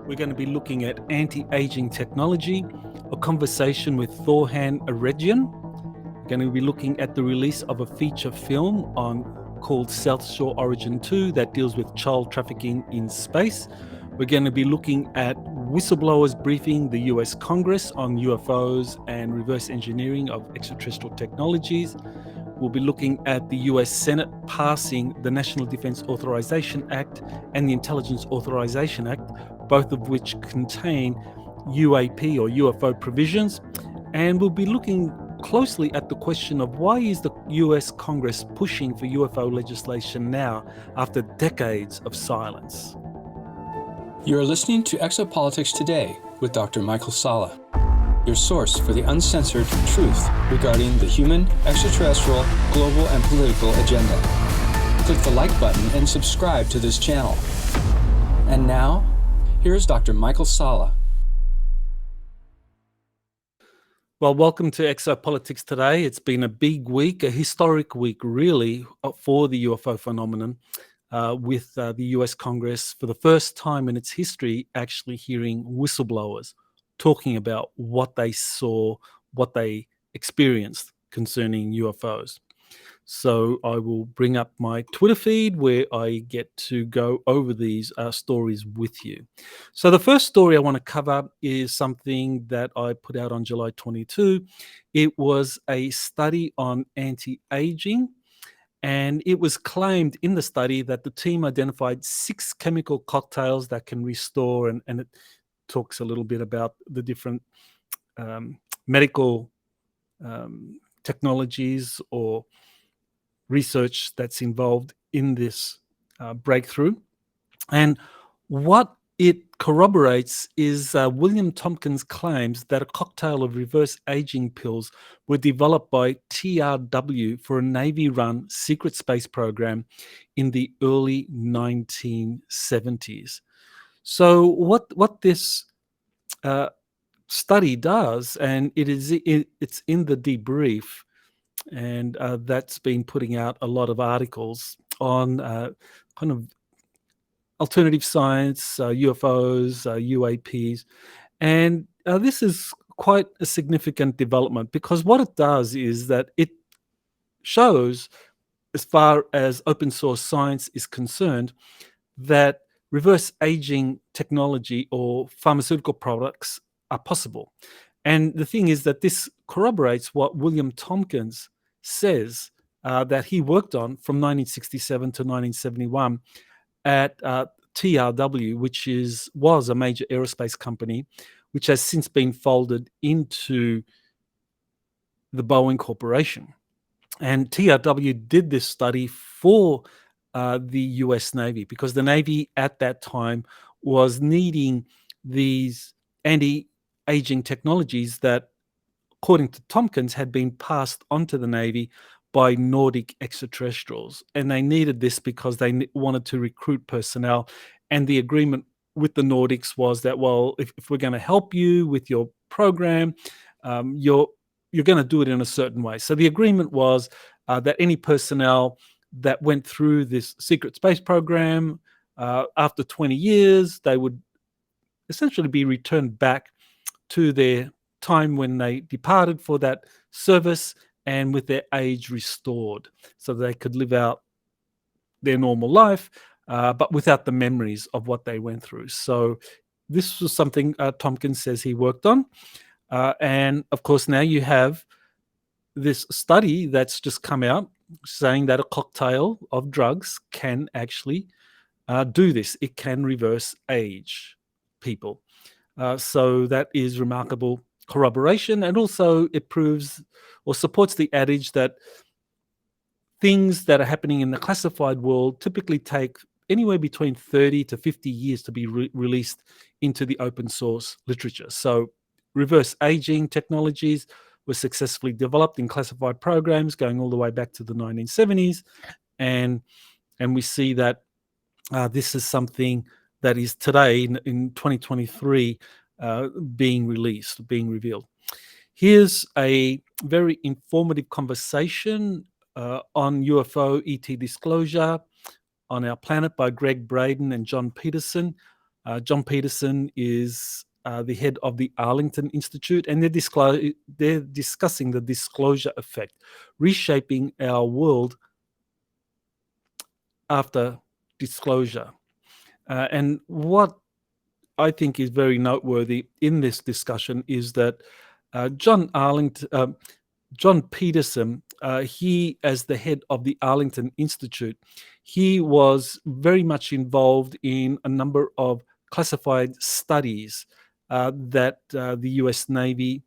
We're going to be looking at anti-aging technology, a conversation with Thor Han. We're going to be looking at the release of a feature film called South Shore Origin 2 that deals with child trafficking in space. We're going to be looking at Whistleblowers briefing the US Congress on UFOs and reverse engineering of extraterrestrial technologies. We'll be looking at the US Senate passing the National Defense Authorization Act and the Intelligence Authorization Act, both of which contain UAP or UFO provisions. And we'll be looking closely at the question of why is the US Congress pushing for UFO legislation now after decades of silence. You are listening to Exopolitics Today with Dr. Michael Salla, your source for the uncensored truth regarding the human, extraterrestrial, global, and political agenda. Click the like button and subscribe to this channel. And now, here's Dr. Michael Salla. Well, welcome to Exopolitics Today. It's been a big week, a historic week, really, for the UFO phenomenon, with the US Congress, for the first time in its history, actually hearing whistleblowers talking about what they saw, what they experienced concerning UFOs. So I will bring up my Twitter feed where I get to go over these stories with you. So the first story I want to cover is something that I put out on July 22. It was a study on anti-aging, and it was claimed in the study that the team identified 6 chemical cocktails that can restore, and it talks a little bit about the different medical technologies or research that's involved in this breakthrough. And what it corroborates is William Tompkins' claims that a cocktail of reverse aging pills were developed by TRW for a Navy-run secret space program in the early 1970s. So what this study does, and it's in the debrief, and that's been putting out a lot of articles on kind of alternative science, UFOs, UAPs, and this is quite a significant development because what it does is that it shows, as far as open source science is concerned, that reverse aging technology or pharmaceutical products are possible. And the thing is that this corroborates what William Tompkins says that he worked on from 1967 to 1971 at TRW, which was a major aerospace company, which has since been folded into the Boeing Corporation. And TRW did this study for the US Navy because the Navy at that time was needing these anti-aging technologies that, according to Tompkins, had been passed onto the Navy by Nordic extraterrestrials. And they needed this because they wanted to recruit personnel. And the agreement with the Nordics was that, well, if we're going to help you with your program, you're going to do it in a certain way. So the agreement was that any personnel that went through this secret space program, after 20 years, they would essentially be returned back to their time when they departed for that service and with their age restored so they could live out their normal life, but without the memories of what they went through. So this was something Tompkins says he worked on. And of course, now you have this study that's just come out saying that a cocktail of drugs can actually do this. It can reverse age people. So that is remarkable corroboration, and also it proves or supports the adage that things that are happening in the classified world typically take anywhere between 30 to 50 years to be released into the open source literature. So reverse aging technologies were successfully developed in classified programs going all the way back to the 1970s, and we see that this is something that is today in 2023 being revealed. Here's a very informative conversation on UFO ET disclosure on our planet by Greg Braden and John Peterson. John Peterson is the head of the Arlington Institute, and they're discussing the disclosure effect, reshaping our world after disclosure. And what I think is very noteworthy in this discussion is that John Peterson, he, as the head of the Arlington Institute, he was very much involved in a number of classified studies that the US Navy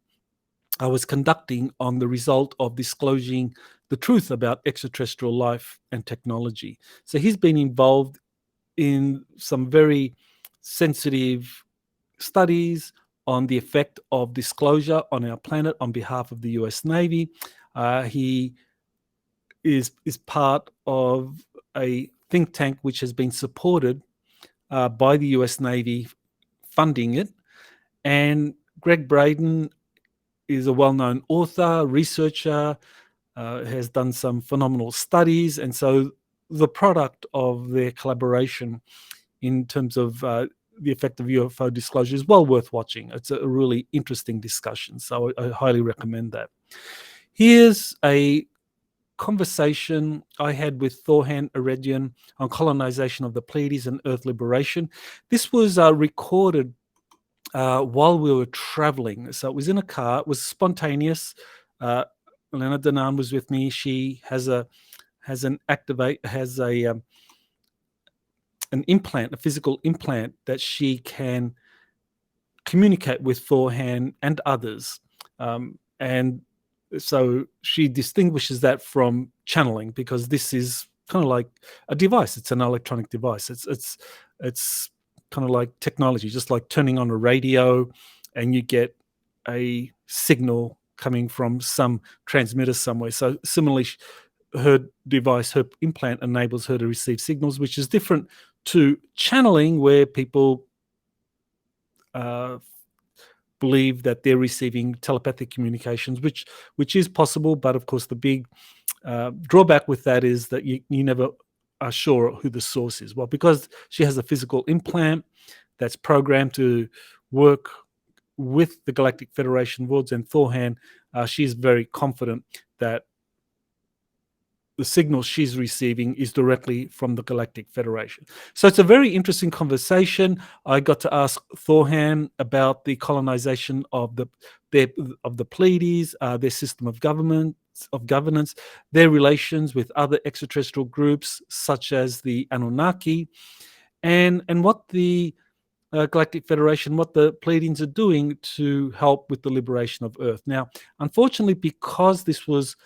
was conducting on the result of disclosing the truth about extraterrestrial life and technology. So he's been involved in some very sensitive studies on the effect of disclosure on our planet on behalf of the US Navy. He is part of a think tank which has been supported by the US Navy, funding it. And Greg Braden is a well-known author, researcher, has done some phenomenal studies. And so the product of their collaboration in terms of the effect of UFO disclosure is well worth watching. It's a really interesting discussion, so I highly recommend that. Here's a conversation I had with Thor Han on colonization of the Pleiades and Earth liberation. This was recorded while we were traveling. So it was in a car. It was spontaneous. Elena Danan was with me. She has an implant, a physical implant that she can communicate with Thor Han and others. And so she distinguishes that from channeling, because this is kind of like a device. It's an electronic device. It's kind of like technology, just like turning on a radio and you get a signal coming from some transmitter somewhere. So similarly, her device, her implant, enables her to receive signals, which is different to channeling, where people believe that they're receiving telepathic communications, which is possible. But of course, the big drawback with that is that you never are sure who the source is. Well, because she has a physical implant that's programmed to work with the Galactic Federation worlds and Thor Han, she's very confident that the signal she's receiving is directly from the Galactic Federation. So it's a very interesting conversation. I got to ask Thor Han about the colonization of the Pleiades, their system of governance, their relations with other extraterrestrial groups such as the Anunnaki, and what the Galactic Federation, what the Pleiadians are doing to help with the liberation of Earth. Now, unfortunately, because this was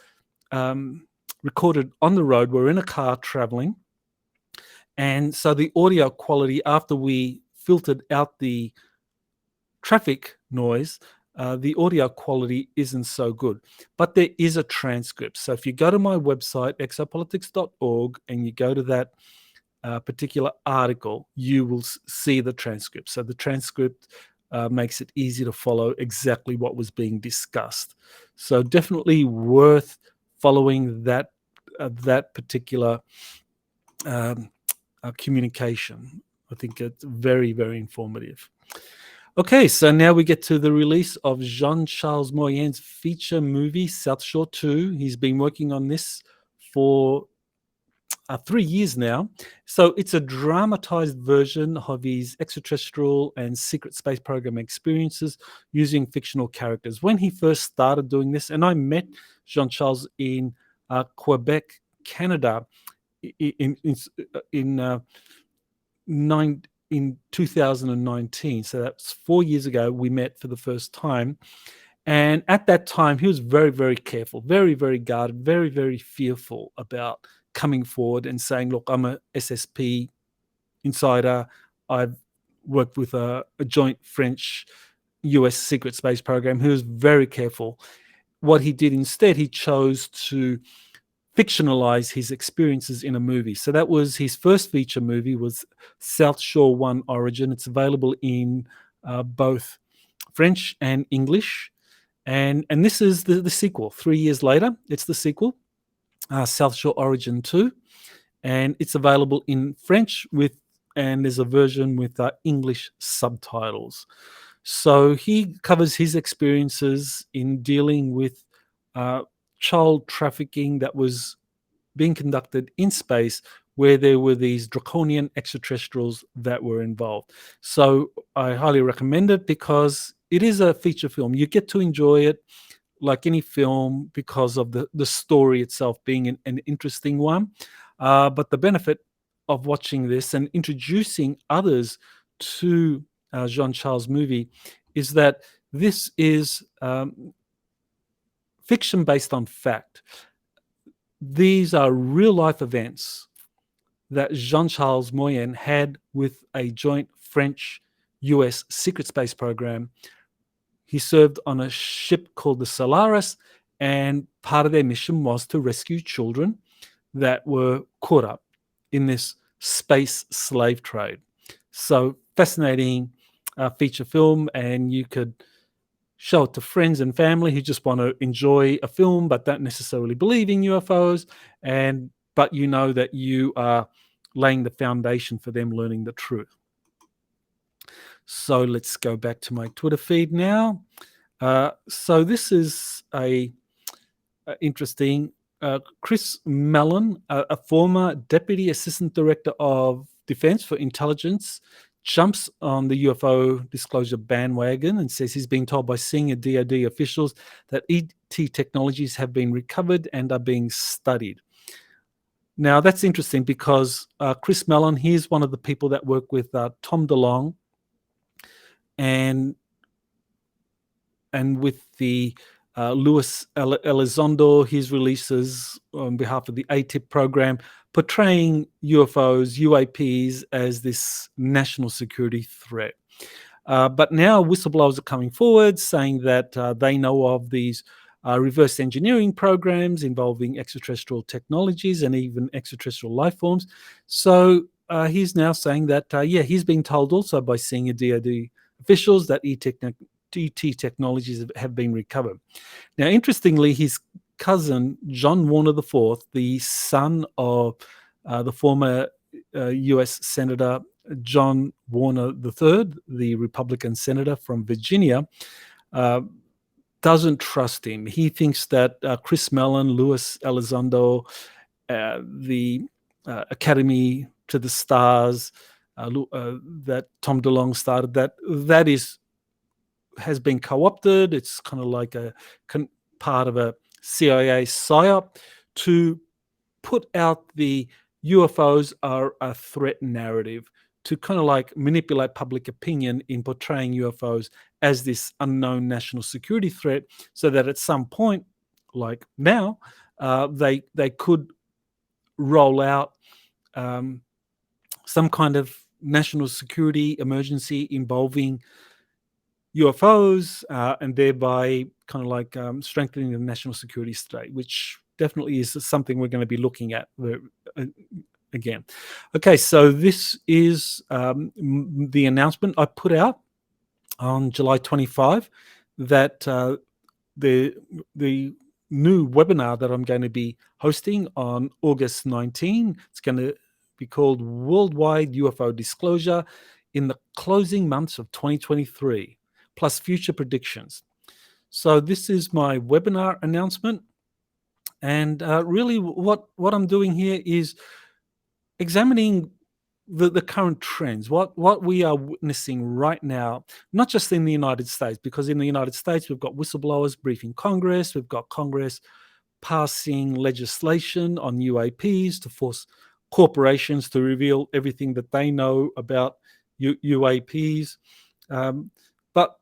recorded on the road, we're in a car traveling, and so the audio quality, after we filtered out the traffic noise, the audio quality isn't so good. But there is a transcript. So if you go to my website, exopolitics.org, and you go to that particular article, you will see the transcript. So the transcript makes it easy to follow exactly what was being discussed. So definitely worth following that particular communication. I think it's very, very informative. Okay, so now we get to the release of Jean-Charles Moyen's feature movie, South Shore 2. He's been working on this for 3 years now. So it's a dramatized version of his extraterrestrial and secret space program experiences using fictional characters. When he first started doing this, and I met Jean-Charles in Quebec, Canada, in 2019. So that's 4 years ago. We met for the first time. And at that time, he was very, very careful, very, very guarded, very, very fearful about coming forward and saying, look, I'm a SSP insider. I've worked with a joint French-US secret space program. He was very careful. What he did instead, he chose to fictionalize his experiences in a movie. So that was his first feature movie, was South Shore 1 Origin. It's available in both French and English. And this is the sequel. 3 years later, it's the sequel, South Shore Origin 2. And it's available in French with and there's a version with English subtitles. So he covers his experiences in dealing with child trafficking that was being conducted in space, where there were these draconian extraterrestrials that were involved. So I highly recommend it because it is a feature film. You get to enjoy it like any film because of the story itself being an interesting one. But the benefit of watching this and introducing others to Jean Charles' movie is that this is fiction based on fact. These are real life events that Jean Charles Moyen had with a joint French US secret space program. He served on a ship called the Solaris, and part of their mission was to rescue children that were caught up in this space slave trade. So fascinating feature film, and you could show it to friends and family who just want to enjoy a film but don't necessarily believe in UFOs, but you know that you are laying the foundation for them learning the truth. So let's go back to my Twitter feed now. So this is a interesting. Chris Mellon, a former Deputy Assistant Director of Defense for Intelligence, jumps on the UFO disclosure bandwagon and says he's being told by senior DoD officials that ET technologies have been recovered and are being studied. Now, that's interesting because Chris Mellon, he's one of the people that work with Tom DeLonge and with the Luis Elizondo, his releases on behalf of the ATIP program, portraying UFOs, UAPs as this national security threat. But now whistleblowers are coming forward saying that they know of these reverse engineering programs involving extraterrestrial technologies and even extraterrestrial life forms. So he's now saying that, he's being told also by senior DoD officials that ET technologies have been recovered. Now, interestingly, his cousin, John Warner IV, the son of the former US Senator John Warner III, the Republican senator from Virginia, doesn't trust him. He thinks that Chris Mellon, Luis Elizondo, the Academy to the Stars that Tom DeLonge started, that has been co-opted. It's kind of like a part of a CIA psyop to put out the UFOs are a threat narrative, to kind of like manipulate public opinion in portraying UFOs as this unknown national security threat, so that at some point, like now, they could roll out some kind of national security emergency involving UFOs, and thereby kind of like strengthening the national security state, which definitely is something we're going to be looking at again. Okay, so this is the announcement I put out on July 25 that the new webinar that I'm going to be hosting on August 19, it's going to be called Worldwide UFO Disclosure in the Closing Months of 2023. Plus future predictions. So this is my webinar announcement, and really what I'm doing here is examining the current trends, what we are witnessing right now, not just in the United States, because in the United States we've got whistleblowers briefing Congress, we've got Congress passing legislation on UAPs to force corporations to reveal everything that they know about UAPs. But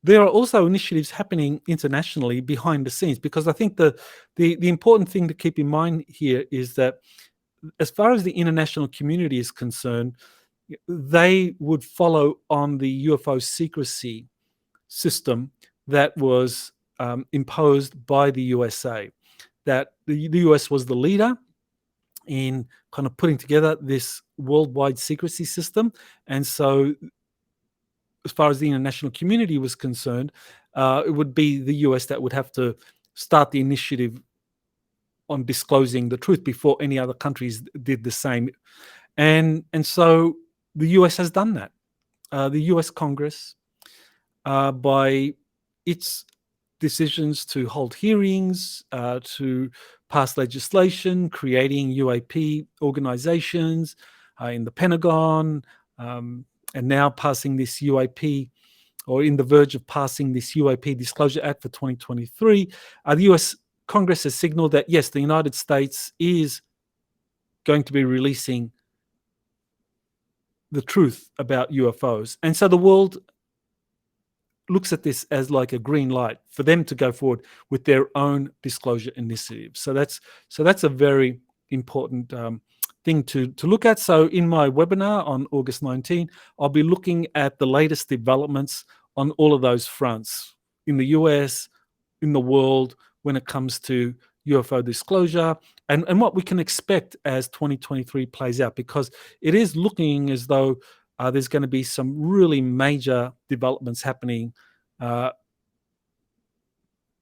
there are also initiatives happening internationally behind the scenes, because I think the important thing to keep in mind here is that as far as the international community is concerned, they would follow on the UFO secrecy system that was imposed by the USA, that the US was the leader in kind of putting together this worldwide secrecy system. And so as far as the international community was concerned, it would be the US that would have to start the initiative on disclosing the truth before any other countries did the same. And so the US has done that. The US Congress, by its decisions to hold hearings, to pass legislation, creating UAP organizations in the Pentagon, and now passing this UAP, or in the verge of passing this UAP Disclosure Act for 2023, the US Congress has signaled that, yes, the United States is going to be releasing the truth about UFOs. And so the world looks at this as like a green light for them to go forward with their own disclosure initiative. So that's a very important thing to look at. So in my webinar on August 19, I'll be looking at the latest developments on all of those fronts in the US, in the world, when it comes to UFO disclosure, and what we can expect as 2023 plays out, because it is looking as though there's going to be some really major developments happening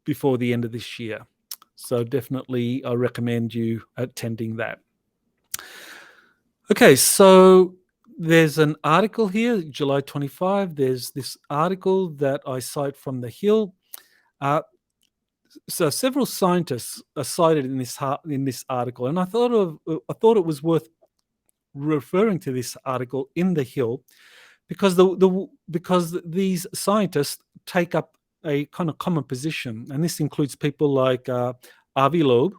before the end of this year. So definitely I recommend you attending that. Okay, so there's an article here, July 25. There's this article that I cite from The Hill. So several scientists are cited in this article, and I thought it was worth referring to this article in The Hill, because because these scientists take up a kind of common position, and this includes people like Avi Loeb,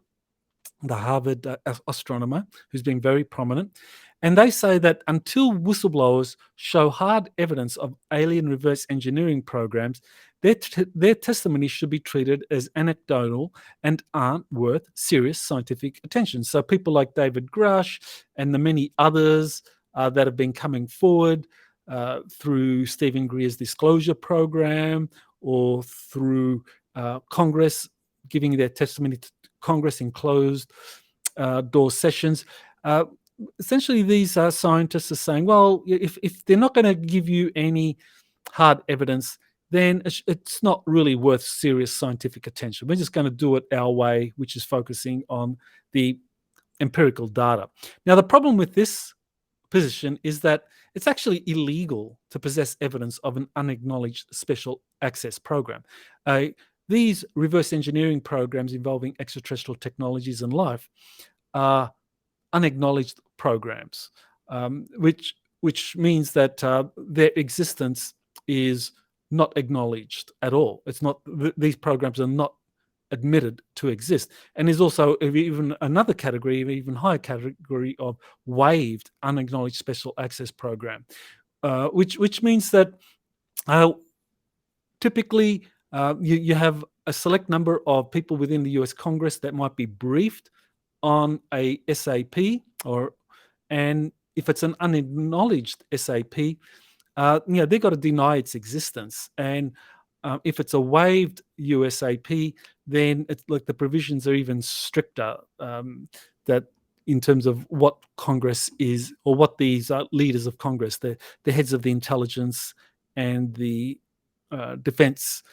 the Harvard astronomer, who's been very prominent. And they say that until whistleblowers show hard evidence of alien reverse engineering programs, their testimony should be treated as anecdotal and aren't worth serious scientific attention. So people like David Grush and the many others that have been coming forward through Stephen Greer's disclosure program, or through Congress giving their testimony to Congress in closed door sessions. Essentially, these scientists are saying, well, if they're not going to give you any hard evidence, then it's not really worth serious scientific attention. We're just going to do it our way, which is focusing on the empirical data. Now, the problem with this position is that it's actually illegal to possess evidence of an unacknowledged special access program. These reverse engineering programs involving extraterrestrial technologies and life are unacknowledged programs, which means that their existence is not acknowledged at all. It's not; these programs are not admitted to exist. And there's also even another category, even higher category of waived, unacknowledged special access program, which means that typically you have a select number of people within the US Congress that might be briefed on a SAP, and if it's an unacknowledged SAP, they've got to deny its existence. And if it's a waived USAP, then it's like the provisions are even stricter, that in terms of what Congress is, or what these leaders of Congress, the heads of the intelligence and the defense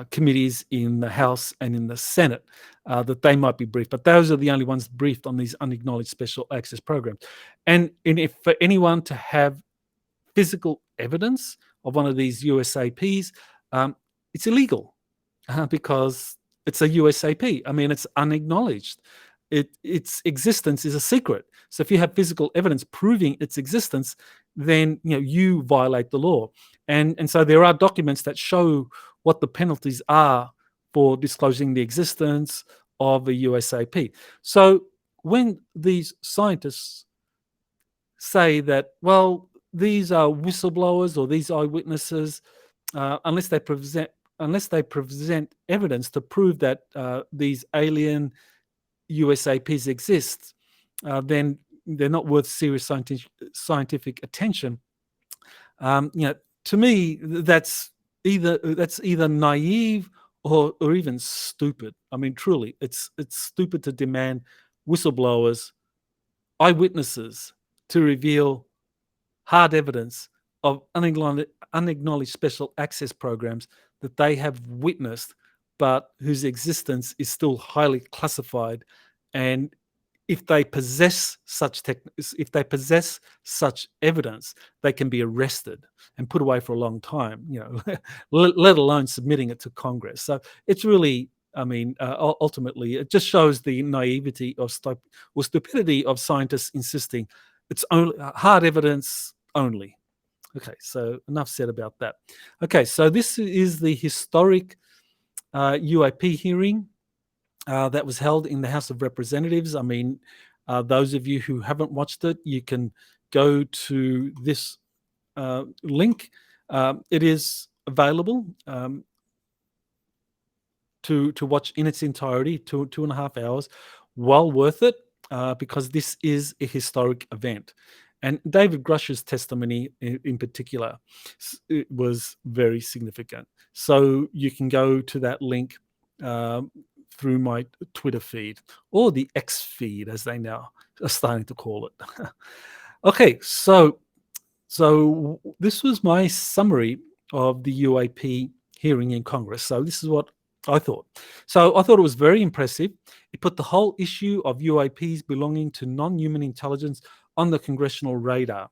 committees in the House and in the Senate, that they might be briefed. But those are the only ones briefed on these unacknowledged special access programs. And if for anyone to have physical evidence of one of these USAPs, it's illegal because it's a USAP. I mean, it's unacknowledged. Its existence is a secret. So if you have physical evidence proving its existence, then you violate the law. And so there are documents that show what the penalties are for disclosing the existence of a USAP. So when these scientists say that, well, these are whistleblowers or these eyewitnesses, unless they present evidence to prove that these alien USAPs exist, then they're not worth serious scientific attention. To me, that's either naive or even stupid. I mean, truly, it's stupid to demand whistleblowers, eyewitnesses, to reveal hard evidence of unacknowledged special access programs that they have witnessed, but whose existence is still highly classified and if they possess if they possess such evidence, they can be arrested and put away for a long time. Let alone submitting it to Congress. So it's really, I mean, ultimately, it just shows the naivety or stupidity of scientists insisting it's only hard evidence only. Okay, so enough said about that. Okay, so this is the historic UAP hearing that was held in the House of Representatives. I mean, those of you who haven't watched it, you can go to this link. It is available to watch in its entirety, 2.5 hours. Well worth it because this is a historic event. And David Grush's testimony in particular, it was very significant. So you can go to that link through my Twitter feed, or the X feed, as they now are starting to call it. Okay, so this was my summary of the UAP hearing in Congress. So this is what I thought. So I thought it was very impressive. It put the whole issue of UAPs belonging to non-human intelligence on the congressional radar,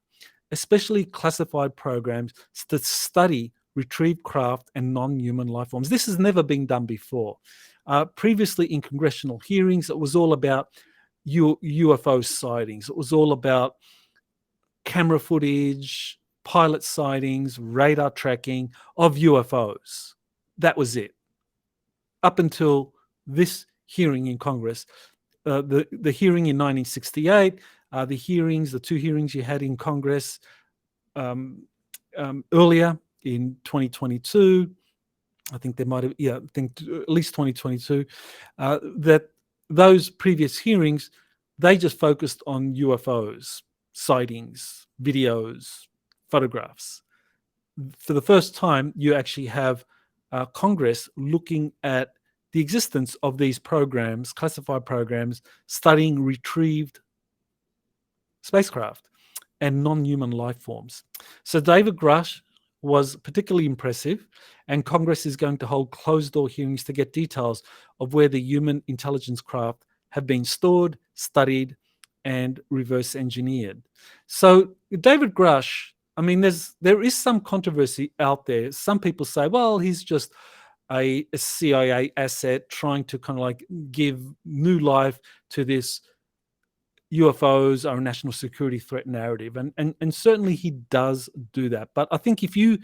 especially classified programs that study retrieved craft and non-human life forms. This has never been done before. Previously in congressional hearings, it was all about UFO sightings. It was all about camera footage, pilot sightings, radar tracking of UFOs. That was it. Up until this hearing in Congress, the hearing in 1968, the 2 hearings you had in Congress earlier in 2022, I think there might have, I think at least 2022, that those previous hearings, they just focused on UFOs, sightings, videos, photographs. For the first time, you actually have Congress looking at the existence of these programs, classified programs, studying retrieved spacecraft and non-human life forms. So David Grush was particularly impressive, and Congress is going to hold closed-door hearings to get details of where the human intelligence craft have been stored, studied, and reverse engineered. So David Grush, I mean, there is some controversy out there. Some people say, well, he's just a CIA asset trying to kind of like give new life to this UFOs are a national security threat narrative. And certainly he does do that. But I think if you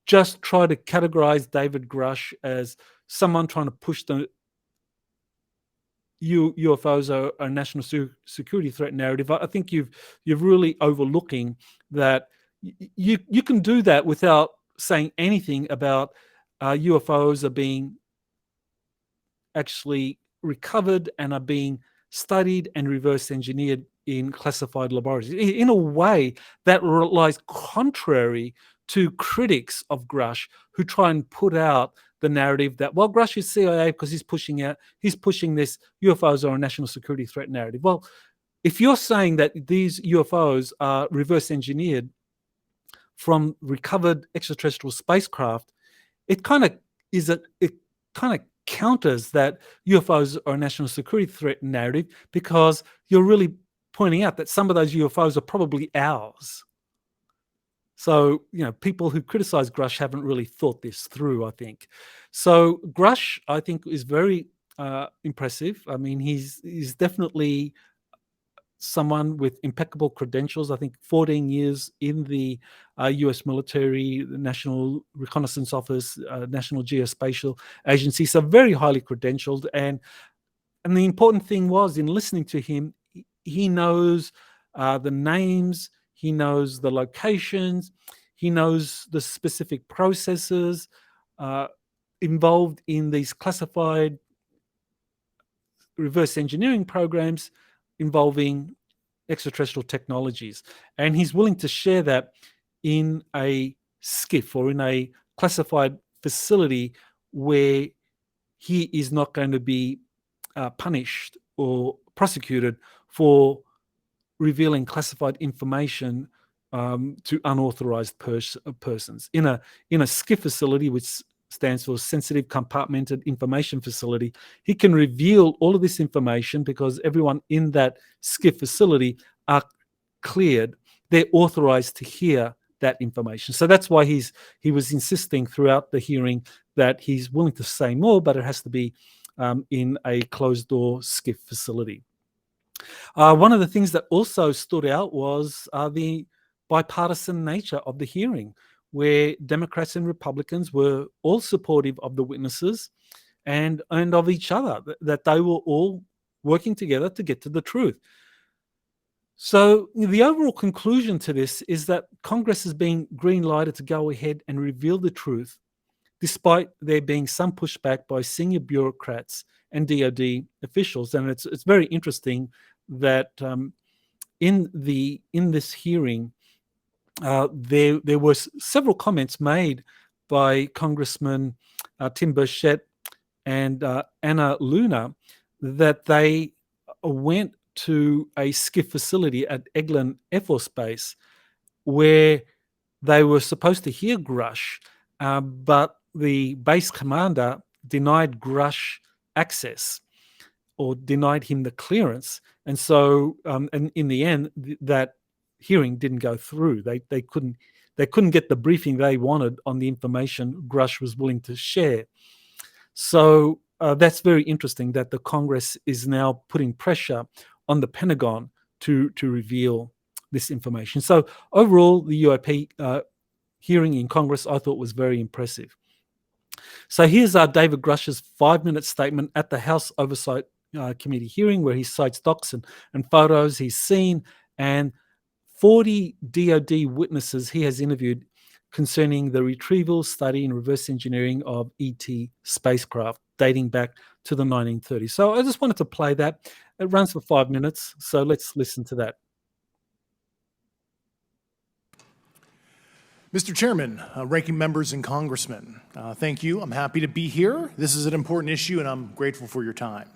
just try to categorize David Grush as someone trying to push the UFOs are a national security threat narrative, I think you're really overlooking that you can do that without saying anything about UFOs are being actually recovered and are being studied and reverse engineered in classified laboratories in a way that lies contrary to critics of Grush who try and put out the narrative that, well, Grush is CIA because he's pushing this UFOs are a national security threat narrative. Well, if you're saying that these UFOs are reverse engineered from recovered extraterrestrial spacecraft, it kind of counters that UFOs are a national security threat narrative, because you're really pointing out that some of those UFOs are probably ours. So, people who criticize Grush haven't really thought this through, I think. So Grush, I think, is very impressive. I mean, he's definitely someone with impeccable credentials. I think 14 years in the US military, the National Reconnaissance Office, National Geospatial Agency, so very highly credentialed. And the important thing was, in listening to him, he knows the names, he knows the locations, he knows the specific processes involved in these classified reverse engineering programs involving extraterrestrial technologies. And he's willing to share that in a SCIF or in a classified facility where he is not going to be punished or prosecuted for revealing classified information to unauthorized persons in a SCIF facility, which stands for Sensitive Compartmented Information Facility. He can reveal all of this information because everyone in that SCIF facility are cleared. They're authorized to hear that information. So that's why he was insisting throughout the hearing that he's willing to say more, but it has to be in a closed-door SCIF facility. One of the things that also stood out was the bipartisan nature of the hearing, where Democrats and Republicans were all supportive of the witnesses and of each other, that they were all working together to get to the truth. So the overall conclusion to this is that Congress has been green-lighted to go ahead and reveal the truth, despite there being some pushback by senior bureaucrats and DoD officials. And it's very interesting that in this hearing, there were several comments made by Congressman Tim Burchett and Anna Luna that they went to a SCIF facility at Eglin Air Force Base where they were supposed to hear Grush, but the base commander denied Grush access or denied him the clearance. And so and in the end, that hearing didn't go through. They couldn't get the briefing they wanted on the information Grush was willing to share. So that's very interesting that the Congress is now putting pressure on the Pentagon to reveal this information. So overall, the UAP hearing in Congress I thought was very impressive. So here's David Grush's 5-minute statement at the House Oversight Committee hearing, where he cites docs and photos he's seen and 40 DoD witnesses he has interviewed concerning the retrieval, study, and reverse engineering of ET spacecraft dating back to the 1930s. So I just wanted to play that. It runs for 5 minutes, so let's listen to that. Mr. Chairman, ranking members and congressmen, thank you. I'm happy to be here. This is an important issue, and I'm grateful for your time.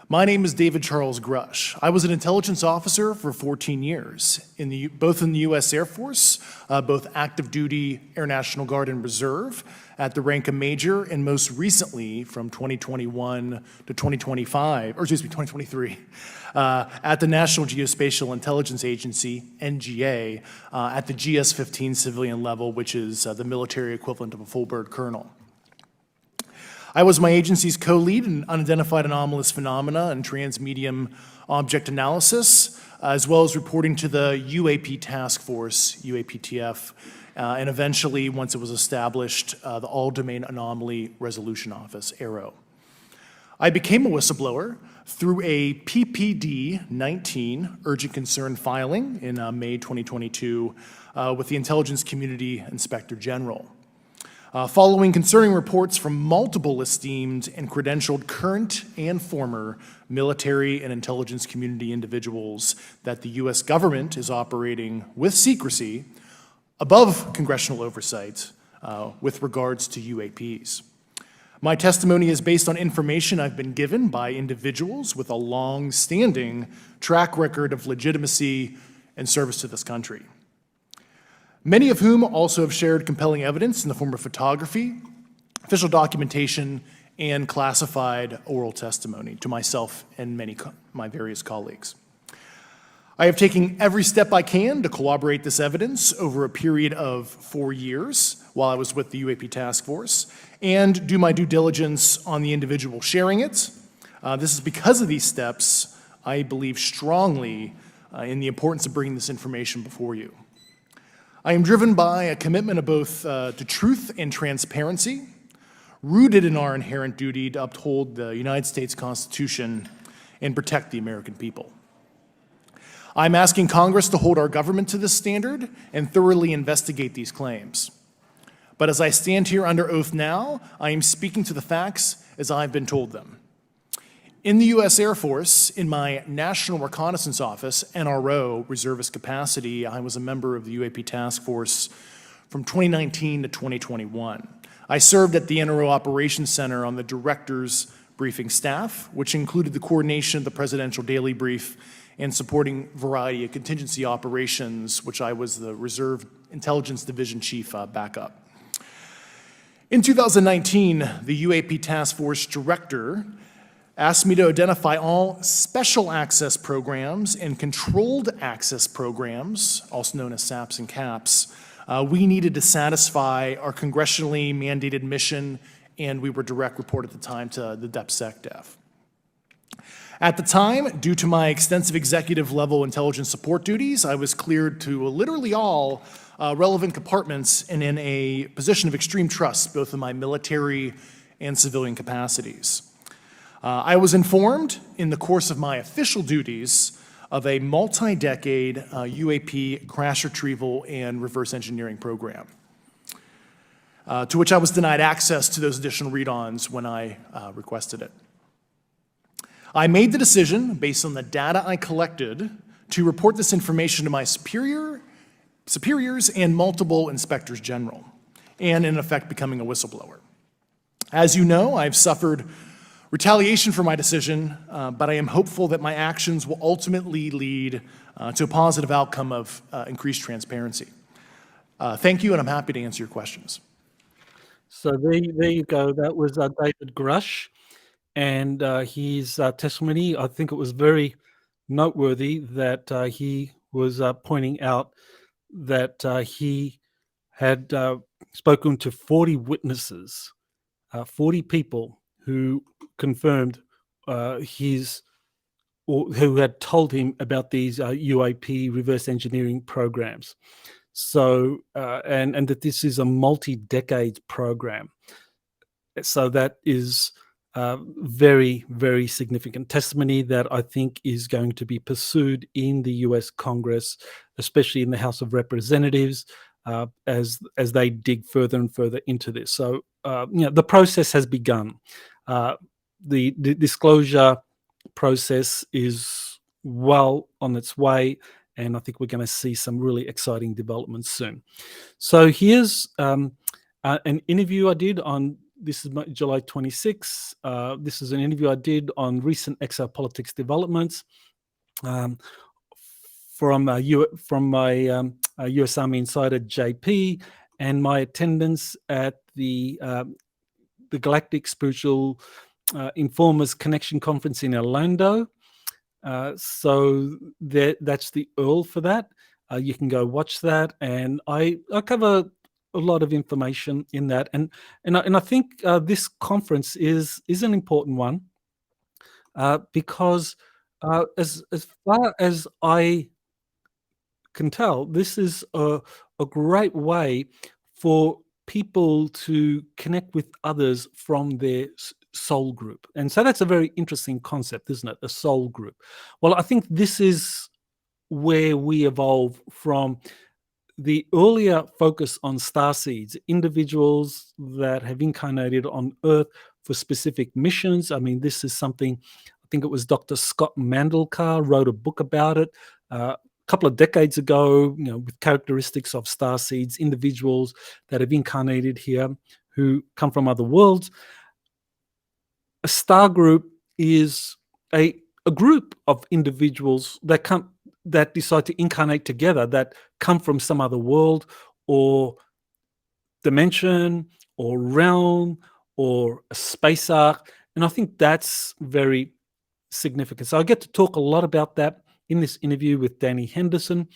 My name is David Charles Grush. I was an intelligence officer for 14 years, both in the U.S. Air Force, both active duty, Air National Guard, and Reserve, at the rank of major, and most recently from 2021 to 2023, at the National Geospatial Intelligence Agency, NGA, at the GS-15 civilian level, which is the military equivalent of a full bird colonel. I was my agency's co-lead in unidentified anomalous phenomena and transmedium object analysis, as well as reporting to the UAP task force, UAPTF, and eventually, once it was established, the All-Domain Anomaly Resolution Office, AARO. I became a whistleblower through a PPD-19 urgent concern filing in May 2022 with the Intelligence Community Inspector General. Following concerning reports from multiple esteemed and credentialed current and former military and intelligence community individuals that the U.S. government is operating with secrecy above congressional oversight with regards to UAPs. My testimony is based on information I've been given by individuals with a long-standing track record of legitimacy and service to this country, many of whom also have shared compelling evidence in the form of photography, official documentation, and classified oral testimony to myself and my various colleagues. I have taken every step I can to corroborate this evidence over a period of 4 years while I was with the UAP Task Force and do my due diligence on the individual sharing it. This is because of these steps, I believe strongly in the importance of bringing this information before you. I am driven by a commitment of both to truth and transparency, rooted in our inherent duty to uphold the United States Constitution and protect the American people. I'm asking Congress to hold our government to this standard and thoroughly investigate these claims. But as I stand here under oath now, I am speaking to the facts as I've been told them. In the U.S. Air Force, in my National Reconnaissance Office, NRO, reservist capacity, I was a member of the UAP Task Force from 2019 to 2021. I served at the NRO Operations Center on the Director's Briefing staff, which included the coordination of the Presidential Daily Brief and supporting variety of contingency operations, which I was the Reserve Intelligence Division Chief backup. In 2019, the UAP Task Force Director asked me to identify all special access programs and controlled access programs, also known as SAPs and CAPs, we needed to satisfy our congressionally mandated mission, and we were direct report at the time to the DepSecDef. At the time, due to my extensive executive level intelligence support duties, I was cleared to literally all relevant compartments and in a position of extreme trust, both in my military and civilian capacities. I was informed in the course of my official duties of a multi-decade UAP crash retrieval and reverse engineering program, to which I was denied access to those additional read-ons when I requested it. I made the decision, based on the data I collected, to report this information to my superiors and multiple inspectors general, and in effect becoming a whistleblower. As you know, I've suffered retaliation for my decision, but I am hopeful that my actions will ultimately lead to a positive outcome of increased transparency. Thank you, and I'm happy to answer your questions. So there you go. That was David Grush, and his testimony. I think it was very noteworthy that he was pointing out that he had spoken to 40 witnesses, 40 people who confirmed who had told him about these UAP reverse engineering programs. So, and that this is a multi-decade program. So that is very, very significant testimony that I think is going to be pursued in the US Congress, especially in the House of Representatives, as they dig further and further into this. So, the process has begun. The disclosure process is well on its way, and I think we're going to see some really exciting developments soon. So here's an interview I did on, this is July 26. This is an interview I did on recent exopolitics developments from my US Army insider JP, and my attendance at the Galactic Spiritual Informers Connection Conference in Orlando. So that's the URL for that. You can go watch that, and I cover a lot of information in that, and I think this conference is an important one because as far as I can tell, this is a great way for people to connect with others from their soul group. And so that's a very interesting concept, isn't it? A soul group. Well, I think this is where we evolve from the earlier focus on starseeds, individuals that have incarnated on Earth for specific missions. I mean, this is something, I think it was Dr. Scott Mandelkar wrote a book about it a couple of decades ago, with characteristics of starseeds, individuals that have incarnated here who come from other worlds. A star group is a group of individuals that decide to incarnate together, that come from some other world or dimension or realm or a space arc. And I think that's very significant. So I get to talk a lot about that in this interview with Danny Henderson,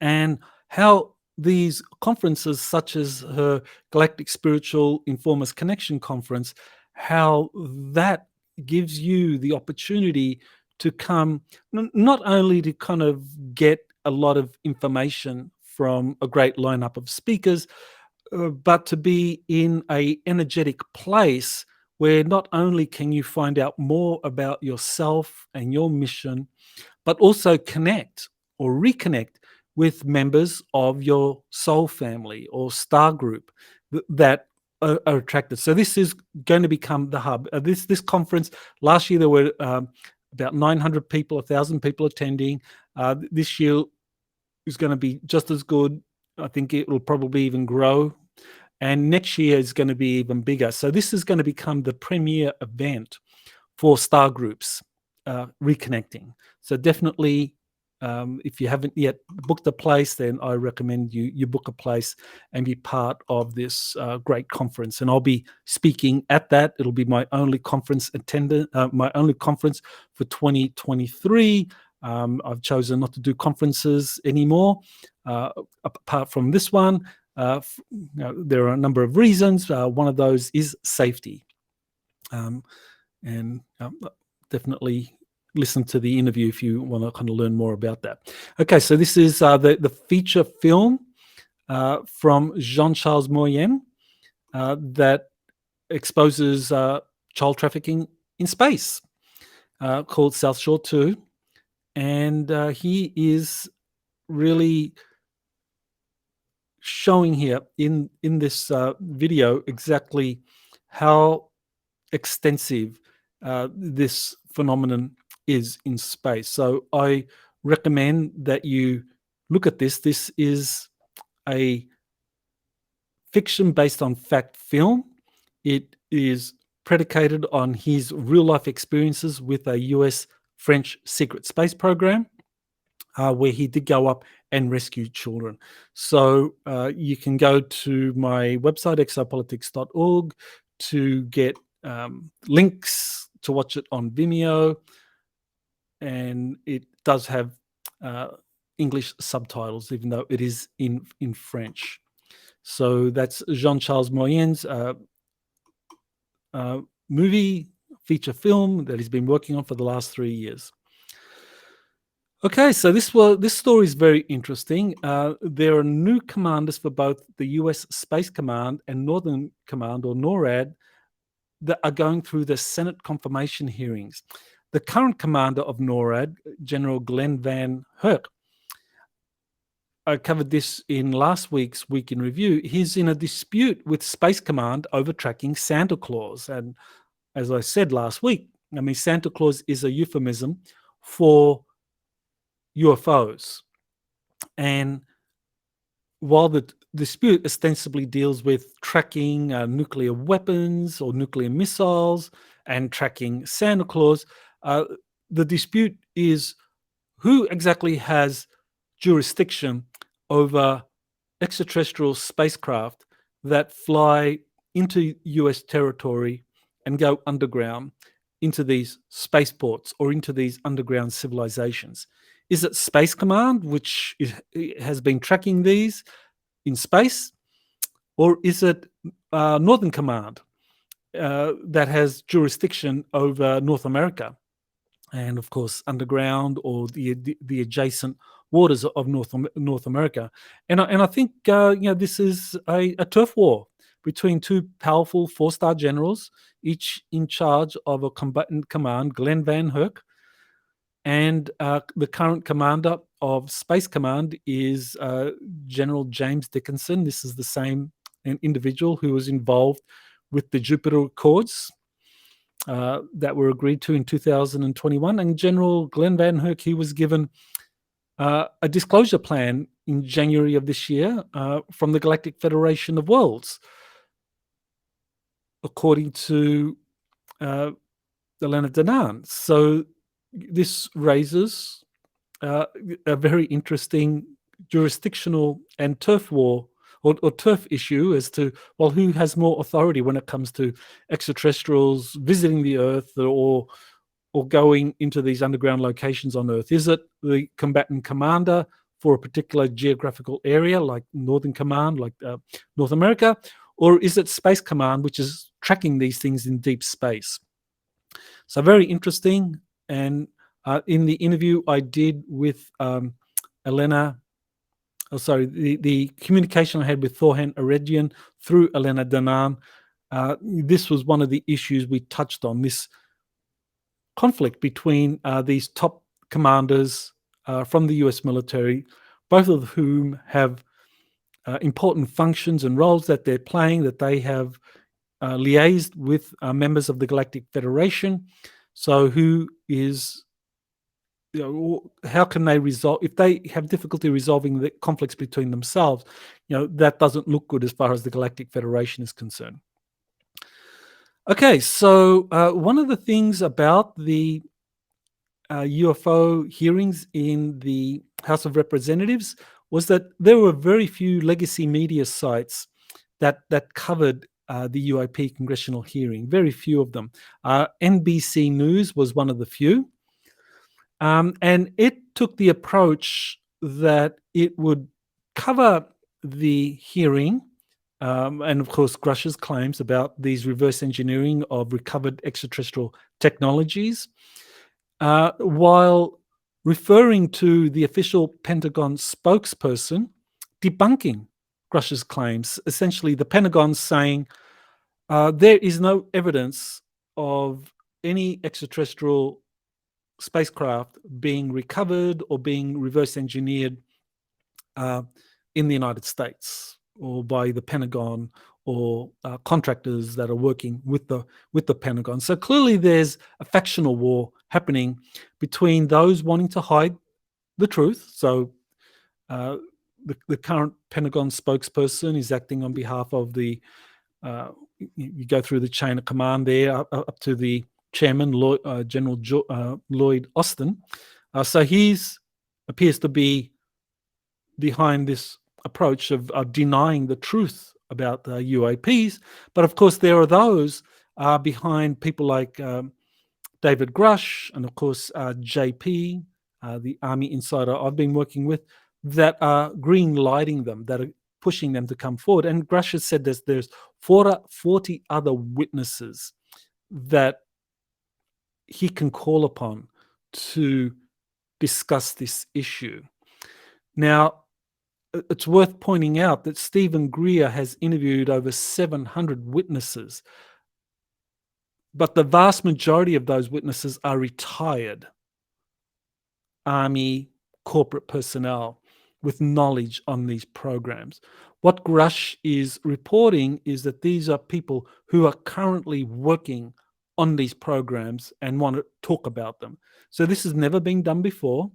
and how these conferences, such as her Galactic Spiritual Informers Connection Conference, how that gives you the opportunity to come, not only to kind of get a lot of information from a great lineup of speakers, but to be in an energetic place where not only can you find out more about yourself and your mission, but also connect or reconnect with members of your soul family or star group that are attracted. So this is going to become the hub. This conference, last year there were about 900 people, 1,000 people attending. This year is going to be just as good. I think it will probably even grow. And next year is going to be even bigger. So this is going to become the premier event for star groups reconnecting. So definitely if you haven't yet booked a place, then I recommend you book a place and be part of this great conference. And I'll be speaking at that. It'll be my only conference my only conference for 2023. I've chosen not to do conferences anymore, apart from this one. There are a number of reasons. One of those is safety. And definitely listen to the interview if you want to kind of learn more about that. Okay, so this is the feature film from Jean-Charles Moyen that exposes child trafficking in space, called South Shore 2. And he is really showing here in this video exactly how extensive this phenomenon is in space. So I recommend that you look at this. This is a fiction based on fact film. It is predicated on his real life experiences with a US French secret space program, where he did go up and rescue children. So you can go to my website, exopolitics.org, to get links to watch it on Vimeo, and it does have English subtitles, even though it is in French. So that's Jean-Charles Moyen's movie feature film that he's been working on for the last 3 years. Okay, so this story is very interesting. There are new commanders for both the US Space Command and Northern Command, or NORAD, that are going through the Senate confirmation hearings. The current commander of NORAD, General Glenn Van Herk, I covered this in last week's Week in Review. He's in a dispute with Space Command over tracking Santa Claus. And as I said last week, I mean, Santa Claus is a euphemism for UFOs. And while the dispute ostensibly deals with tracking nuclear weapons or nuclear missiles and tracking Santa Claus, the dispute is who exactly has jurisdiction over extraterrestrial spacecraft that fly into US territory and go underground into these spaceports or into these underground civilizations. Is it Space Command, which has been tracking these in space, or is it Northern Command that has jurisdiction over North America and, of course, underground or the adjacent waters of North America? And I think this is a turf war between two powerful 4-star generals, each in charge of a combatant command, Glenn Van Herk. And the current commander of Space Command is General James Dickinson. This is the same individual who was involved with the Jupiter Accords that were agreed to in 2021. And General Glenn Van Herk, he was given a disclosure plan in January of this year from the Galactic Federation of Worlds, according to Elena Danaan. So this raises a very interesting jurisdictional and turf war or turf issue as to, well, who has more authority when it comes to extraterrestrials visiting the Earth or going into these underground locations on Earth? Is it the combatant commander for a particular geographical area like Northern Command, like North America, or is it Space Command, which is tracking these things in deep space? So very interesting. And in the interview I did with the communication I had with Thor Han through Elena Danaan, this was one of the issues we touched on, this conflict between these top commanders from the US military, both of whom have important functions and roles that they're playing, that they have liaised with members of the Galactic Federation. So who is, how can they resolve, if they have difficulty resolving the conflicts between themselves, that doesn't look good as far as the Galactic Federation is concerned. Okay, so one of the things about the UFO hearings in the House of Representatives was that there were very few legacy media sites that covered the UAP congressional hearing. Very few of them. NBC News was one of the few, and it took the approach that it would cover the hearing. And of course, Grush's claims about these reverse engineering of recovered extraterrestrial technologies, while referring to the official Pentagon spokesperson debunking Grush's claims. Essentially, the Pentagon saying there is no evidence of any extraterrestrial spacecraft being recovered or being reverse engineered in the United States or by the Pentagon or contractors that are working with the Pentagon. So clearly there's a factional war happening between those wanting to hide the truth. So the current Pentagon spokesperson is acting on behalf of the, you go through the chain of command there up to the chairman, General Lloyd Austin. So he's appears to be behind this approach of denying the truth about UAPs. But of course, there are those behind people like David Grush and of course JP, the Army insider I've been working with, that are green lighting them, that are pushing them to come forward. And Grush has said there's 40 other witnesses that he can call upon to discuss this issue. Now, it's worth pointing out that Stephen Greer has interviewed over 700 witnesses, but the vast majority of those witnesses are retired Army corporate personnel with knowledge on these programs. What Grush is reporting is that these are people who are currently working on these programs and want to talk about them. So this has never been done before.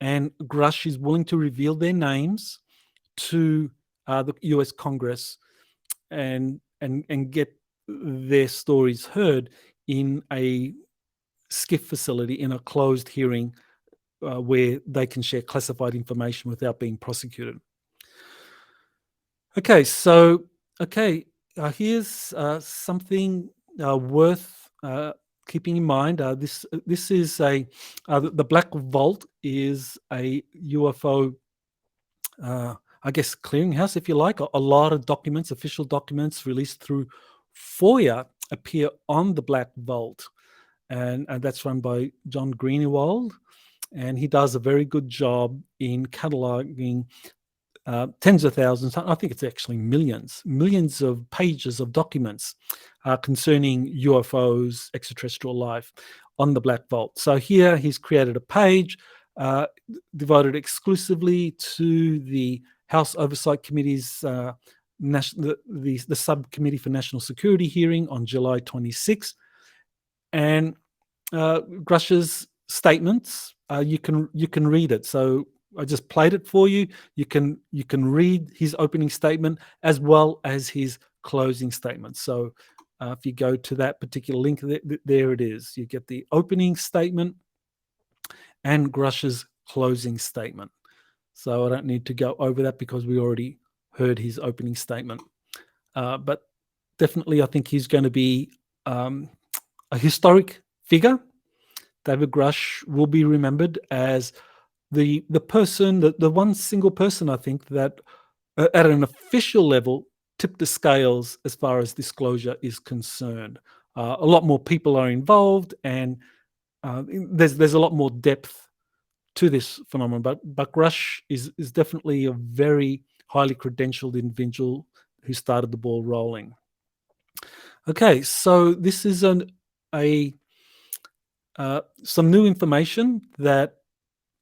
And Grush is willing to reveal their names to the US Congress and get their stories heard in a SCIF facility, in a closed hearing where they can share classified information without being prosecuted. Okay, so here's something worth keeping in mind. This is the Black Vault is a UFO, I guess, clearinghouse, if you like. A lot of documents, official documents released through FOIA, appear on the Black Vault, and that's run by John Greenewald, and he does a very good job in cataloging tens of thousands, I think it's actually millions of pages of documents concerning UFOs, extraterrestrial life on the Black Vault. So here he's created a page devoted exclusively to the House Oversight Committee's the Subcommittee for National Security hearing on July 26th. And Grush's statements, you can read it. So I just played it for you. You can read his opening statement as well as his closing statement. So if you go to that particular link, there it is. You get the opening statement and Grush's closing statement. So I don't need to go over that because we already heard his opening statement. But definitely, I think he's going to be a historic figure. David Grush will be remembered as the person, the one single person, I think, that at an official level tipped the scales as far as disclosure is concerned. A lot more people are involved, and there's a lot more depth to this phenomenon. But Grush is definitely a very highly credentialed individual who started the ball rolling. Okay, so this is some new information that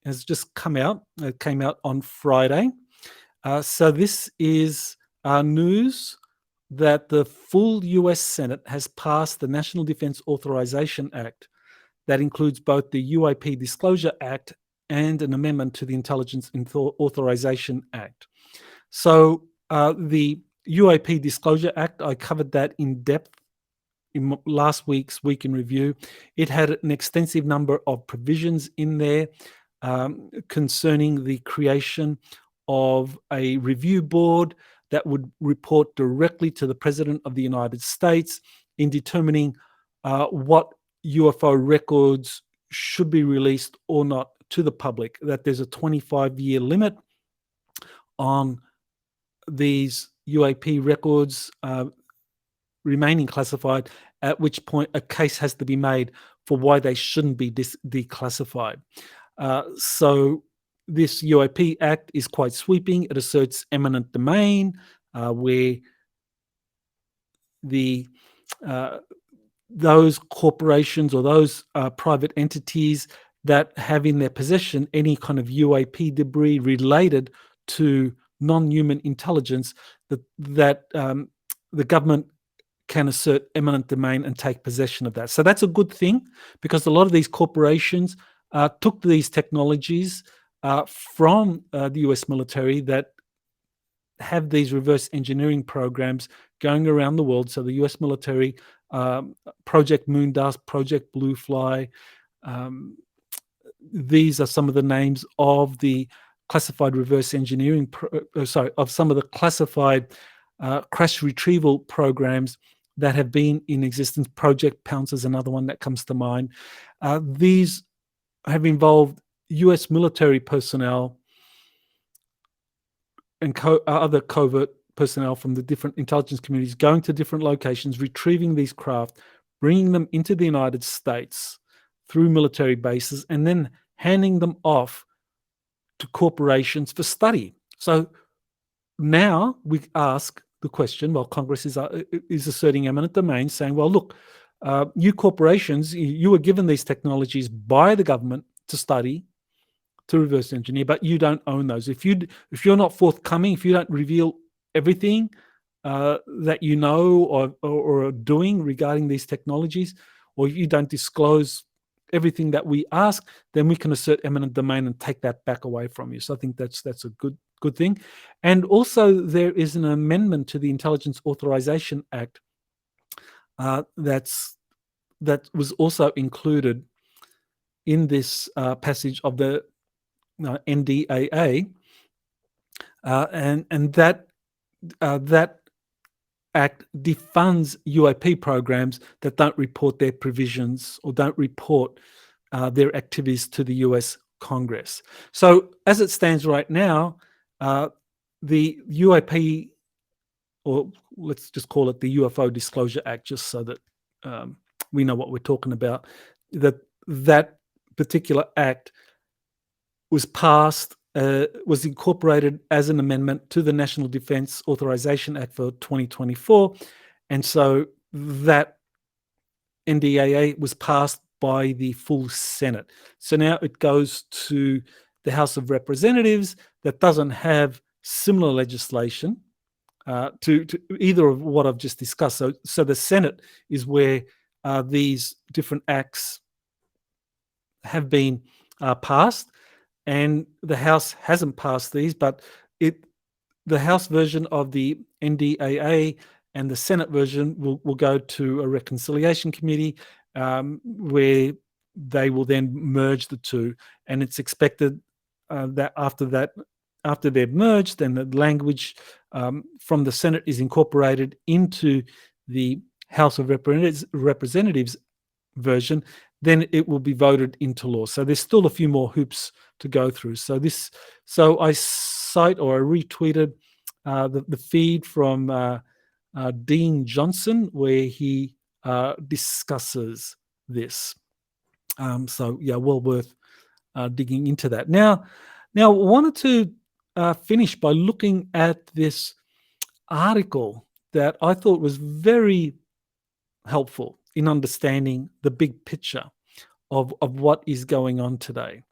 has just come out. It came out on Friday. So this is news that the full US Senate has passed the National Defense Authorization Act that includes both the UAP Disclosure Act and an amendment to the Intelligence Authorization Act. So the UAP Disclosure Act, I covered that in depth in last week's Week in Review. It had an extensive number of provisions in there concerning the creation of a review board that would report directly to the President of the United States in determining what UFO records should be released or not to the public, that there's a 25-year limit on these UAP records remaining classified, at which point a case has to be made for why they shouldn't be declassified. So this UAP Act is quite sweeping. It asserts eminent domain, where those corporations or those private entities that have in their possession any kind of UAP debris related to non-human intelligence, that the government can assert eminent domain and take possession of that. So that's a good thing, because a lot of these corporations took these technologies from the US military that have these reverse engineering programs going around the world. So the US military, Project Moondust, Project Blue Fly, these are some of the names of the classified reverse engineering, of some of the classified crash retrieval programs that have been in existence. Project Pounce is another one that comes to mind. These have involved US military personnel and other covert personnel from the different intelligence communities going to different locations, retrieving these craft, bringing them into the United States through military bases, and then handing them off to corporations for study. So now we ask the question, well, Congress is asserting eminent domain, saying, well, look, you corporations, you were given these technologies by the government to study, to reverse engineer, but you don't own those. If you're not forthcoming, if you don't reveal everything that you know or are doing regarding these technologies, or if you don't disclose everything that we ask, then we can assert eminent domain and take that back away from you. So I think that's a good thing. And also there is an amendment to the Intelligence Authorization Act that was also included in this passage of the NDAA, and that Act defunds UAP programs that don't report their provisions or don't report their activities to the US Congress. So as it stands right now, the UAP, or let's just call it the UFO Disclosure Act, just so that we know what we're talking about, that particular act was passed, was incorporated as an amendment to the National Defense Authorization Act for 2024. And so that NDAA was passed by the full Senate. So now it goes to the House of Representatives that doesn't have similar legislation to either of what I've just discussed. So the Senate is where these different acts have been passed, and the House hasn't passed these, but the House version of the NDAA and the Senate version will go to a reconciliation committee where they will then merge the two. And it's expected that after they're merged and the language from the Senate is incorporated into the House of Representatives version, then it will be voted into law. So there's still a few more hoops to go through. So I cite, or I retweeted the feed from Dean Johnson, where he discusses this. So yeah, well worth digging into that. Now I wanted to finish by looking at this article that I thought was very helpful in understanding the big picture of what is going on today.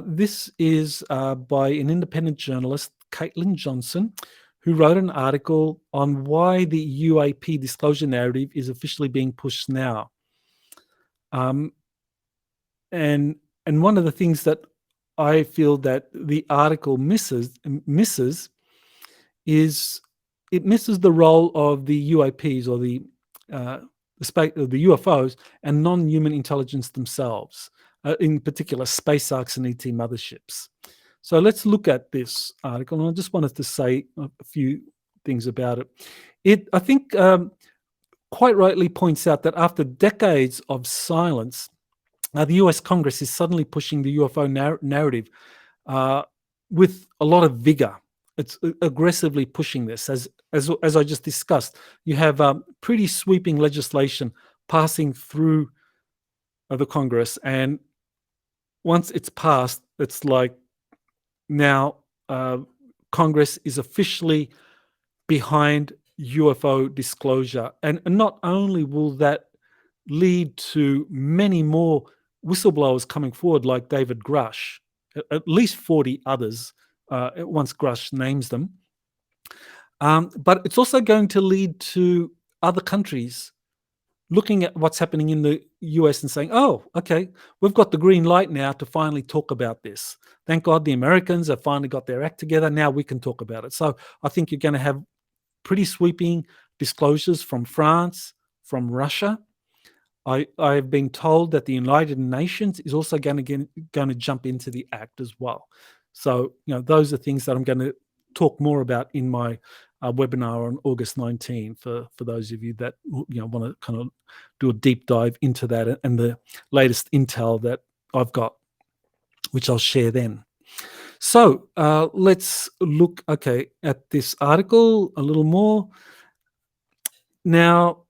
This is by an independent journalist, Caitlin Johnson, who wrote an article on why the UAP disclosure narrative is officially being pushed now. And one of the things that I feel that the article misses is it misses the role of the UAPs, or the the UFOs, and non-human intelligence themselves, in particular space arcs and ET motherships. So let's look at this article, and I just wanted to say a few things about it. I think, quite rightly points out that after decades of silence, the US Congress is suddenly pushing the UFO narrative with a lot of vigor. It's aggressively pushing this. As I just discussed, you have pretty sweeping legislation passing through the Congress, and once it's passed, it's like now Congress is officially behind UFO disclosure. And not only will that lead to many more whistleblowers coming forward, like David Grush, at least 40 others, once Grush names them, but it's also going to lead to other countries looking at what's happening in the US and saying, oh, okay, we've got the green light now to finally talk about this. Thank God the Americans have finally got their act together. Now we can talk about it. So I think you're going to have pretty sweeping disclosures from France, from Russia. I've been told that the United Nations is also going to jump into the act as well. So, those are things that I'm going to talk more about in my webinar on August 19 for those of you that want to kind of do a deep dive into that and the latest intel that I've got, which I'll share then. So let's look, at this article a little more. Now,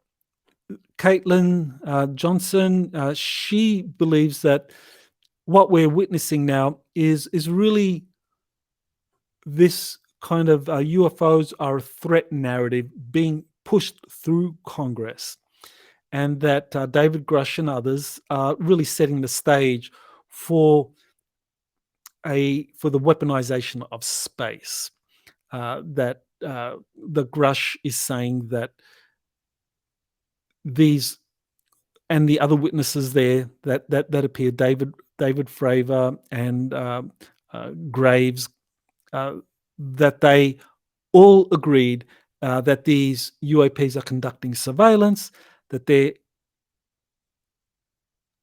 Caitlin Johnson, she believes that what we're witnessing now is really this kind of UFOs are a threat narrative being pushed through Congress, and that David Grush and others are really setting the stage for the weaponization of space. That the Grush is saying that these and the other witnesses there that appear, David Fravor and Graves, that they all agreed that these UAPs are conducting surveillance, that they're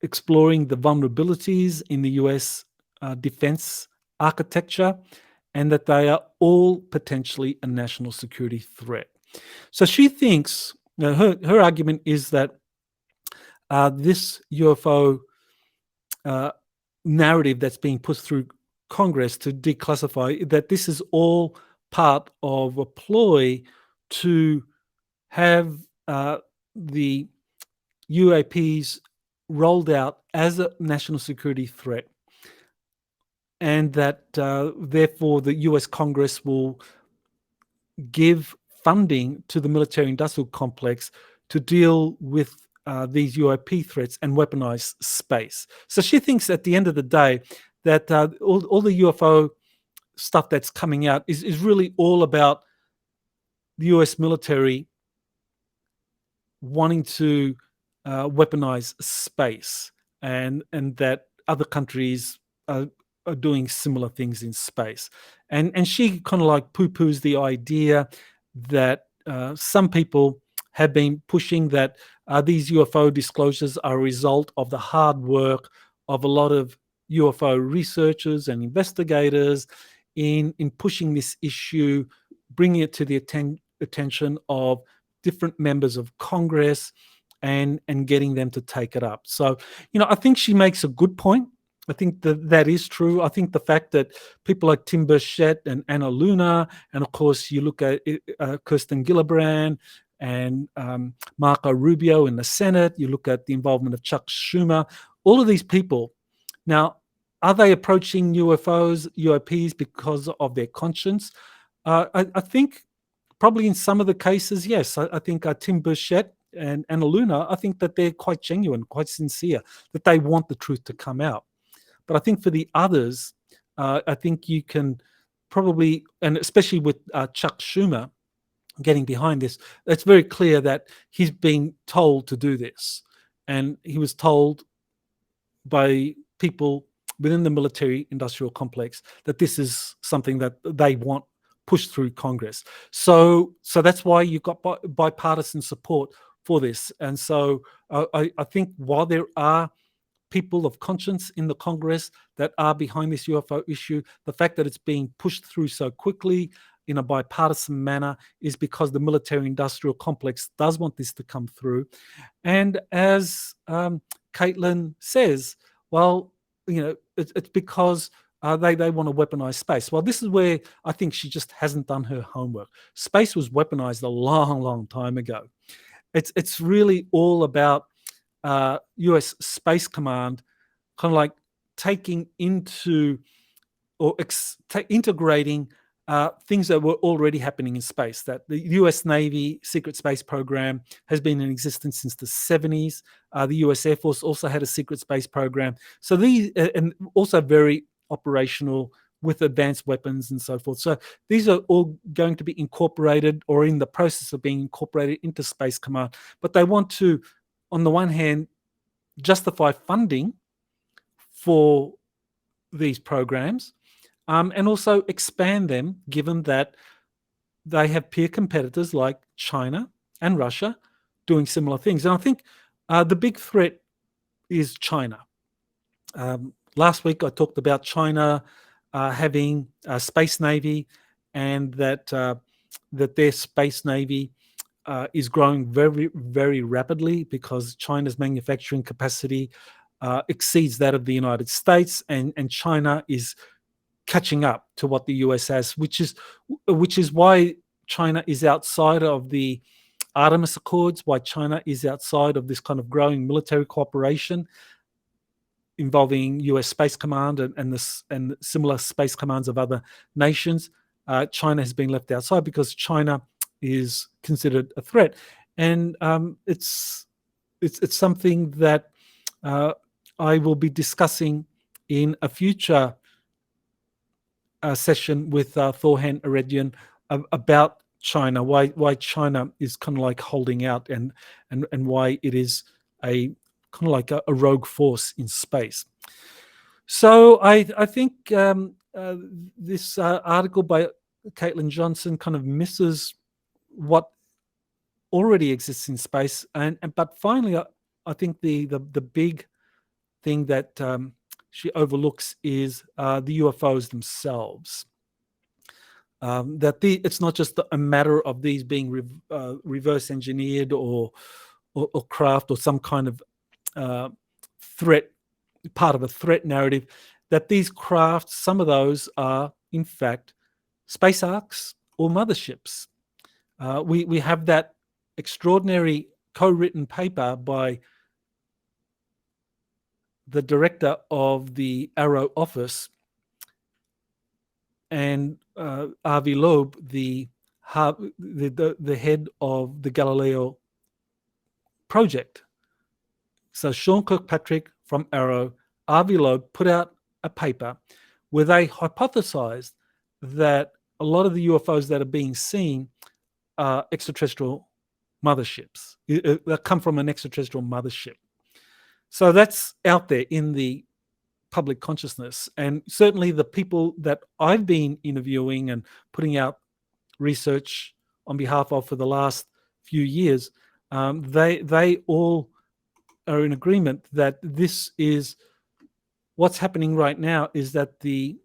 exploring the vulnerabilities in the US defense architecture, and that they are all potentially a national security threat. So she thinks, her argument is that this UFO narrative that's being pushed through Congress to declassify, that this is all part of a ploy to have the UAPs rolled out as a national security threat, and that therefore the US Congress will give funding to the military-industrial complex to deal with these UAP threats and weaponize space. So she thinks at the end of the day that all the UFO stuff that's coming out is really all about the US military wanting to weaponize space, and that other countries are doing similar things in space. And she kind of like poo-poos the idea that some people have been pushing that these UFO disclosures are a result of the hard work of a lot of UFO researchers and investigators in pushing this issue, bringing it to the attention of different members of Congress and getting them to take it up. So, I think she makes a good point. I think that is true. I think the fact that people like Tim Burchett and Anna Luna, and of course you look at Kirsten Gillibrand and Marco Rubio in the Senate, you look at the involvement of Chuck Schumer, all of these people. Now, are they approaching UAPs because of their conscience? I think probably in some of the cases, yes. I think Tim Burchett and Anna Luna, I think that they're quite genuine, quite sincere, that they want the truth to come out. But I think for the others, I think you can probably, and especially with Chuck Schumer getting behind this, it's very clear that he's been told to do this. And he was told by people within the military-industrial complex that this is something that they want pushed through Congress. So that's why you've got bipartisan support for this. And so I think while there are people of conscience in the Congress that are behind this UFO issue, the fact that it's being pushed through so quickly in a bipartisan manner is because the military-industrial complex does want this to come through. And as Caitlin says, well, it's because they want to weaponize space. Well, this is where I think she just hasn't done her homework. Space was weaponized a long, long time ago. It's really all about US Space Command kind of like taking into or integrating things that were already happening in space. That the US Navy secret space program has been in existence since the 70s. The US Air Force also had a secret space program. So these, and also very operational with advanced weapons and so forth. So these are all going to be incorporated or in the process of being incorporated into Space Command. But they want to, on the one hand, justify funding for these programs, and also expand them, given that they have peer competitors like China and Russia doing similar things. And I think the big threat is China. Last week I talked about China having a space navy, and that their space navy is growing very, very rapidly because China's manufacturing capacity exceeds that of the United States, and China is catching up to what the US has, which is why China is outside of the Artemis Accords, why China is outside of this kind of growing military cooperation involving US Space Command and similar space commands of other nations. China has been left outside because China is considered a threat, and it's something that I will be discussing in a future session with Thor Han about China, why China is kind of like holding out, and why it is a kind of like a rogue force in space. So I think this article by Caitlin Johnson kind of misses what already exists in space, but finally, I think the big thing that she overlooks is the UFOs themselves. That it's not just a matter of these being reverse engineered or craft or some kind of threat, part of a threat narrative. That these crafts, some of those are in fact space arcs or motherships. We have that extraordinary co-written paper by the director of the Arrow office and Avi Loeb, the head of the Galileo project. So Sean Kirkpatrick from Arrow, Avi Loeb put out a paper where they hypothesized that a lot of the UFOs that are being seen are extraterrestrial motherships. That come from an extraterrestrial mothership. So that's out there in the public consciousness. And certainly the people that I've been interviewing and putting out research on behalf of for the last few years, they all are in agreement that this is what's happening right now, is that the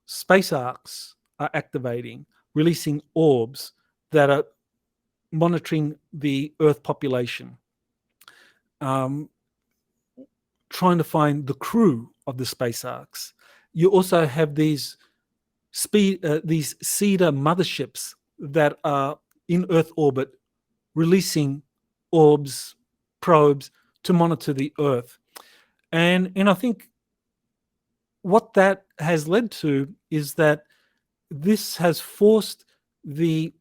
space arcs are activating, releasing orbs that are monitoring the Earth population, trying to find the crew of the space arcs. You also have these Cedar motherships that are in Earth orbit, releasing orbs, probes to monitor the Earth. And I think what that has led to is that this has forced the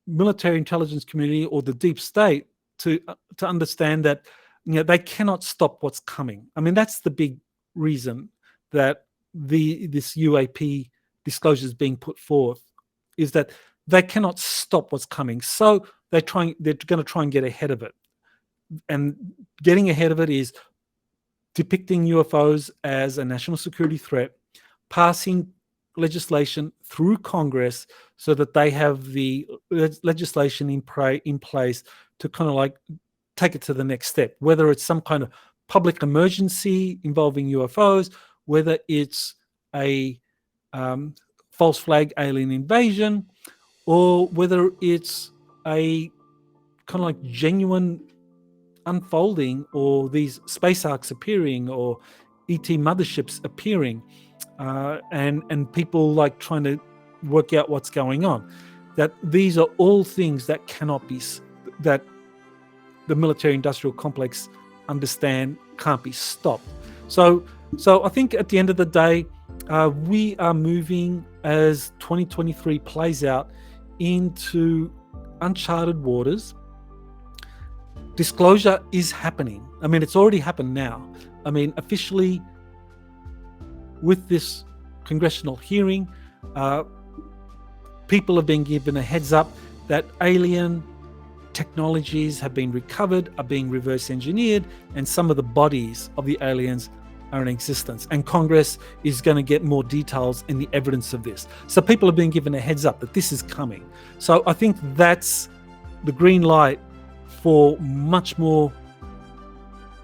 military intelligence community or the deep state to understand that they cannot stop what's coming. I mean, that's the big reason that this UAP disclosure is being put forth, is that they cannot stop what's coming. So they're going to try and get ahead of it. And getting ahead of it is depicting UFOs as a national security threat, passing legislation through Congress so that they have the legislation in place to kind of like take it to the next step, whether it's some kind of public emergency involving UFOs, whether it's a false flag alien invasion, or whether it's a kind of like genuine unfolding, or these space arcs appearing, or ET motherships appearing, and people like trying to work out what's going on. That these are all things that cannot be, that the military-industrial complex understand can't be stopped. So I think at the end of the day, we are moving, as 2023 plays out, into uncharted waters. Disclosure is happening. I mean, it's already happened now. I mean, officially, with this congressional hearing, people have been given a heads up that alien technologies have been recovered, are being reverse engineered, and some of the bodies of the aliens are in existence. And Congress is going to get more details in the evidence of this. So people have been given a heads up that this is coming. So I think that's the green light for much more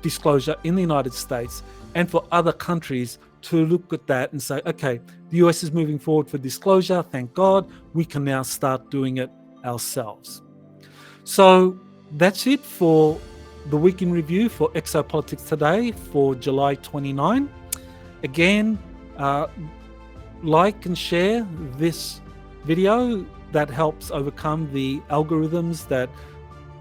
disclosure in the United States, and for other countries to look at that and say, okay, the US is moving forward for disclosure. Thank God. We can now start doing it ourselves. So that's it for the Week in Review for Exopolitics Today for July 29. Again, like and share this video. That helps overcome the algorithms that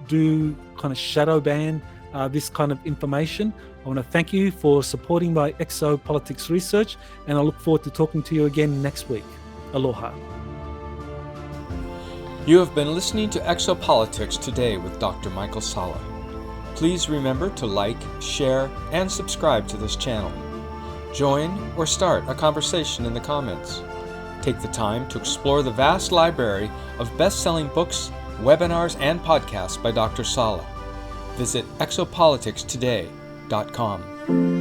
do kind of shadow ban this kind of information. I want to thank you for supporting my exopolitics research, and I look forward to talking to you again next week. Aloha. You have been listening to Exopolitics Today with Dr. Michael Salla. Please remember to like, share, and subscribe to this channel. Join or start a conversation in the comments. Take the time to explore the vast library of best-selling books, webinars, and podcasts by Dr. Salla. Visit exopoliticstoday.com.